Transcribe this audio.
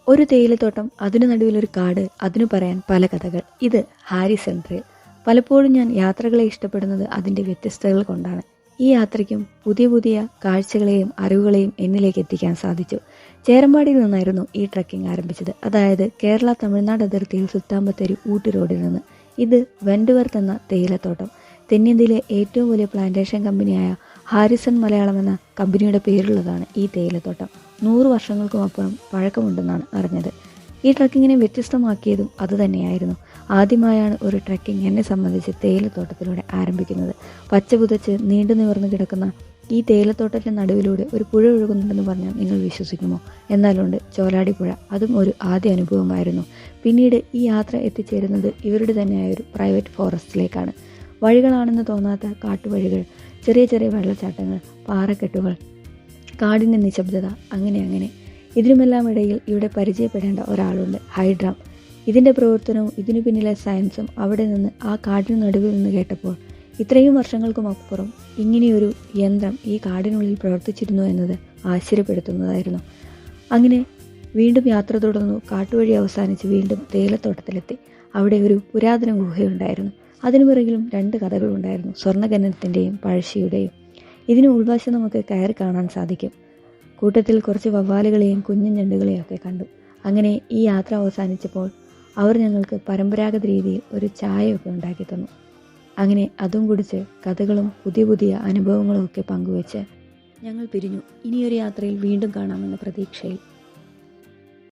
ഒരു തേയിലത്തോട്ടം, അതിനു നടുവിലൊരു കാട്, അതിനു പറയാൻ പല കഥകൾ. ഇത് ഹാരിസൺ ട്രെയിൽ. പലപ്പോഴും ഞാൻ യാത്രകളെ ഇഷ്ടപ്പെടുന്നത് അതിൻ്റെ വ്യത്യസ്തതകൾ കൊണ്ടാണ്. ഈ യാത്രയ്ക്കും പുതിയ പുതിയ കാഴ്ചകളെയും അറിവുകളെയും എന്നിലേക്ക് എത്തിക്കാൻ സാധിച്ചു. ചേരമ്പാടിയിൽ നിന്നായിരുന്നു ഈ ട്രക്കിംഗ് ആരംഭിച്ചത്. അതായത് കേരള തമിഴ്നാട് അതിർത്തിയിൽ സുൽത്താൻ ബത്തേരി ഊട്ടി റോഡിൽ നിന്ന്. ഇത് വെൻഡുവർത്ത് എന്ന തേയിലത്തോട്ടം. തെന്നിന്ത്യയിലെ ഏറ്റവും വലിയ പ്ലാന്റേഷൻ കമ്പനിയായ ഹാരിസൺ മലയാളം എന്ന കമ്പനിയുടെ പേരുള്ളതാണ് ഈ തേയിലത്തോട്ടം. 100 വർഷങ്ങൾക്കുമപ്പുറം പഴക്കമുണ്ടെന്നാണ് അറിഞ്ഞത്. ഈ ട്രക്കിങ്ങിനെ വ്യത്യസ്തമാക്കിയതും അതുതന്നെയായിരുന്നു. ആദ്യമായാണ് ഒരു ട്രക്കിംഗ് എന്നെ സംബന്ധിച്ച് തേയിലത്തോട്ടത്തിലൂടെ ആരംഭിക്കുന്നത്. പച്ച പുതച്ച് നീണ്ടു നിവർന്നു കിടക്കുന്ന ഈ തേയിലത്തോട്ടത്തിൻ്റെ നടുവിലൂടെ ഒരു പുഴ ഒഴുകുന്നുണ്ടെന്ന് പറഞ്ഞാൽ നിങ്ങൾ വിശ്വസിക്കുമോ? എന്നാലുണ്ട്, ചോലാടി പുഴ. അതും ഒരു ആദ്യ അനുഭവമായിരുന്നു. പിന്നീട് ഈ യാത്ര എത്തിച്ചേരുന്നത് ഇവരുടെ തന്നെയായ ഒരു പ്രൈവറ്റ് ഫോറസ്റ്റിലേക്കാണ്. വഴികളാണെന്ന് തോന്നാത്ത കാട്ടുവഴികൾ, ചെറിയ ചെറിയ വെള്ളച്ചാട്ടങ്ങൾ, പാറക്കെട്ടുകൾ, കാടിൻ്റെ നിശബ്ദത, അങ്ങനെ. ഇതിനുമെല്ലാം ഇടയിൽ ഇവിടെ പരിചയപ്പെടേണ്ട ഒരാളുണ്ട്, ഹൈഡ്രാം. ഇതിൻ്റെ പ്രവർത്തനവും ഇതിനു പിന്നിലെ സയൻസും അവിടെ നിന്ന് ആ കാടിന് നടുവിൽ നിന്ന് കേട്ടപ്പോൾ ഇത്രയും വർഷങ്ങൾക്കുമപ്പുറം ഇങ്ങനെയൊരു യന്ത്രം ഈ കാടിനുള്ളിൽ പ്രവർത്തിച്ചിരുന്നു എന്നത് ആശ്ചര്യപ്പെടുത്തുന്നതായിരുന്നു. അങ്ങനെ വീണ്ടും യാത്ര തുടർന്നു. കാട്ടുവഴി അവസാനിച്ച് വീണ്ടും തേയിലത്തോട്ടത്തിലെത്തി. അവിടെ ഒരു പുരാതന ഗുഹയുണ്ടായിരുന്നു. അതിനു പിറകിലും 2 കഥകളുണ്ടായിരുന്നു, സ്വർണ്ണഖനനത്തിൻ്റെയും പഴശ്ശിയുടെയും. ഇതിന് ഉൾവശം നമുക്ക് കയറി കാണാൻ സാധിക്കും. കൂട്ടത്തിൽ കുറച്ച് വവ്വാലുകളെയും കുഞ്ഞൻ ഞണ്ടുകളെയും ഒക്കെ കണ്ടു. അങ്ങനെ ഈ യാത്ര അവസാനിച്ചപ്പോൾ അവർ ഞങ്ങൾക്ക് പരമ്പരാഗത രീതിയിൽ ഒരു ചായയൊക്കെ ഉണ്ടാക്കി തന്നു. അങ്ങനെ അതും കുടിച്ച് കഥകളും പുതിയ പുതിയ അനുഭവങ്ങളും ഒക്കെ പങ്കുവെച്ച് ഞങ്ങൾ പിരിഞ്ഞു. ഇനിയൊരു യാത്രയിൽ വീണ്ടും കാണാമെന്ന പ്രതീക്ഷയിൽ.